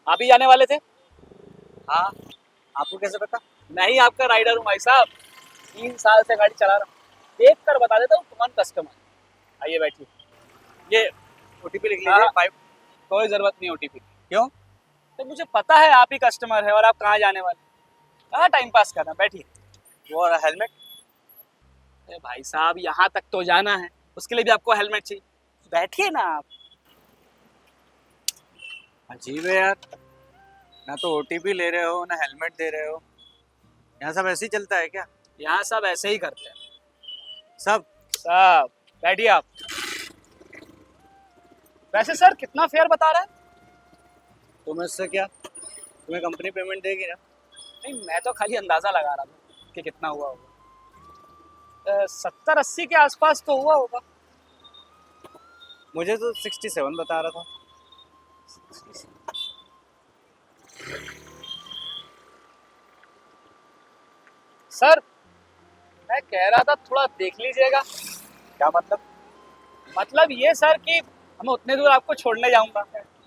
आप ही जाने वाले थे? हाँ, आपको कैसे पता? मैं ही आपका राइडर हूँ भाई साहब। 3 साल से गाड़ी चला रहा हूँ, देख कर बता देता हूँ कौन कस्टमर। आइए बैठिए। ये ओटीपी लिख हाँ लीजिए हाँ, 5। कोई जरूरत नहीं ओटीपी। क्यों? तो मुझे पता है आप ही कस्टमर है और आप कहाँ जाने वाले। कहाँ टाइम पास करना, बैठिए। वो हेलमेट। अरे भाई साहब यहाँ तक तो जाना है, उसके लिए भी आपको हेलमेट चाहिए। बैठिए ना आप। अजीब है यार, ना तो ओटीपी ले रहे हो ना हेलमेट दे रहे हो। यहाँ सब ऐसे ही चलता है क्या? यहाँ सब ऐसे ही करते हैं सब। सब। बैठिए आप। वैसे सर कितना फेयर बता रहा है? तुम्हें इससे क्या, तुम्हें कंपनी पेमेंट देगी ना। नहीं, मैं तो खाली अंदाजा लगा रहा था कि कितना हुआ होगा। 70-80 के आसपास तो हुआ होगा। मुझे तो 67 बता रहा था। सर मैं कह रहा था थोड़ा देख लीजिएगा। क्या मतलब? मतलब ये सर कि मैं उतने दूर आपको छोड़ने जाऊंगा,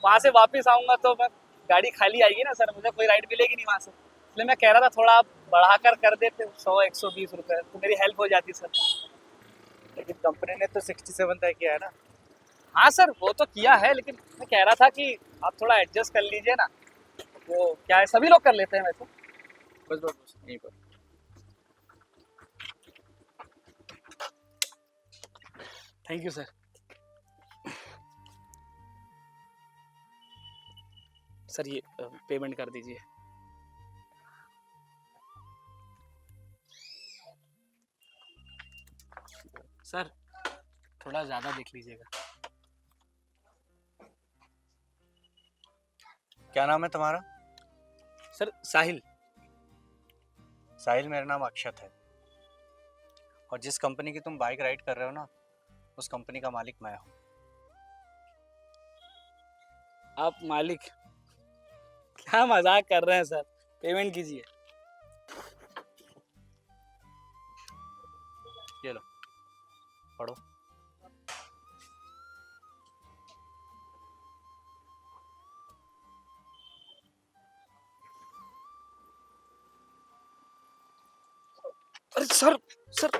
वहां से वापस आऊंगा तो मैं गाड़ी खाली आएगी ना सर, मुझे कोई राइड मिलेगी नहीं वहां से। इसलिए मैं कह रहा था थोड़ा आप बढ़ाकर कर देते 100-120 रुपए तो मेरी हेल्प हो जाती सर। लेकिन कंपनी ने तो 67 तय किया है ना। हाँ सर वो तो किया है, लेकिन मैं कह रहा था कि आप थोड़ा एडजस्ट कर लीजिए ना। वो क्या है, सभी लोग कर लेते हैं वैसे। बस बस बस यहीं पर। Thank you sir. सर ये पेमेंट कर दीजिए। सर थोड़ा ज़्यादा देख लीजिएगा। क्या नाम है तुम्हारा? सर साहिल। साहिल, मेरा नाम अक्षत है। और जिस कंपनी की तुम बाइक राइड कर रहे हो ना, उस कंपनी का मालिक मैं हूँ। आप मालिक? क्या मजाक कर रहे हैं सर, पेमेंट कीजिए। ये लो, पढ़ो। अरे sir sir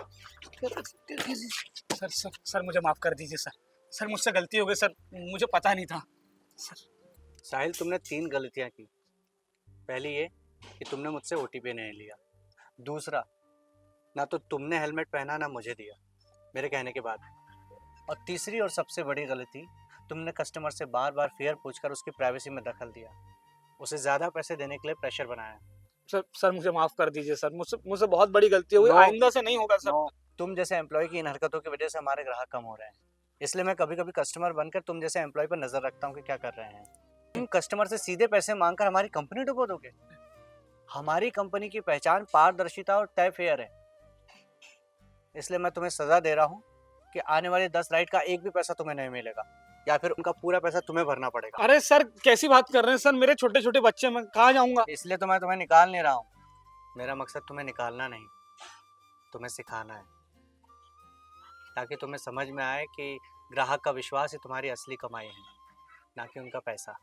sir sir sir मुझे माफ कर दीजिए सर। सर मुझसे गलती हो गई सर, मुझे पता नहीं था सर। साहिल, तुमने 3 गलतियां की। पहली ये कि तुमने मुझसे ओटीपी नहीं लिया। दूसरा, ना तो तुमने हेलमेट पहना ना मुझे दिया मेरे कहने के बाद। और तीसरी और सबसे बड़ी गलती, तुमने कस्टमर से बार बार फेयर पूछकर उसकी प्राइवेसी में दखल दिया, उसे ज़्यादा पैसे देने के लिए प्रेशर बनाया। सर मुझे माफ कर दीजिए सर, मुझसे मुझसे बहुत बड़ी गलती हो गई। नो, आइंदा से नहीं होगा सर। नो, तुम जैसे एम्प्लॉय की इन हरकतों की वजह से हमारे ग्राहक कम हो रहे हैं। इसलिए मैं कभी कभी कस्टमर बनकर तुम जैसे एम्प्लॉय पर नजर रखता हूँ कि क्या कर रहे हैं। तुम कस्टमर से सीधे पैसे मांगकर हमारी कंपनी डुबो दोगे। हमारी कंपनी की पहचान पारदर्शिता और तय फेयर है। इसलिए मैं तुम्हें सजा दे रहा हूँ कि आने वाली 10 राइड का एक भी पैसा तुम्हें नहीं मिलेगा, या फिर उनका पूरा पैसा तुम्हें भरना पड़ेगा। अरे सर कैसी बात कर रहे हैं सर, मेरे छोटे छोटे बच्चे, मैं कहाँ जाऊंगा। इसलिए तो मैं तुम्हें निकाल नहीं रहा हूँ। मेरा मकसद तुम्हें निकालना नहीं, तुम्हें सिखाना है, ताकि तुम्हें समझ में आए कि ग्राहक का विश्वास ही तुम्हारी असली कमाई है, ना कि उनका पैसा।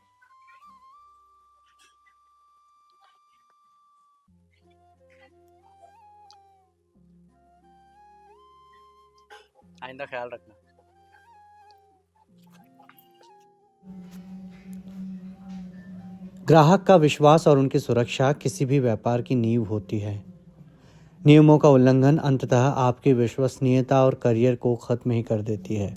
आइंदा ख्याल रखना। ग्राहक का विश्वास और उनकी सुरक्षा किसी भी व्यापार की नींव होती है। नियमों का उल्लंघन अंततः आपकी विश्वसनीयता और करियर को खत्म ही कर देती है।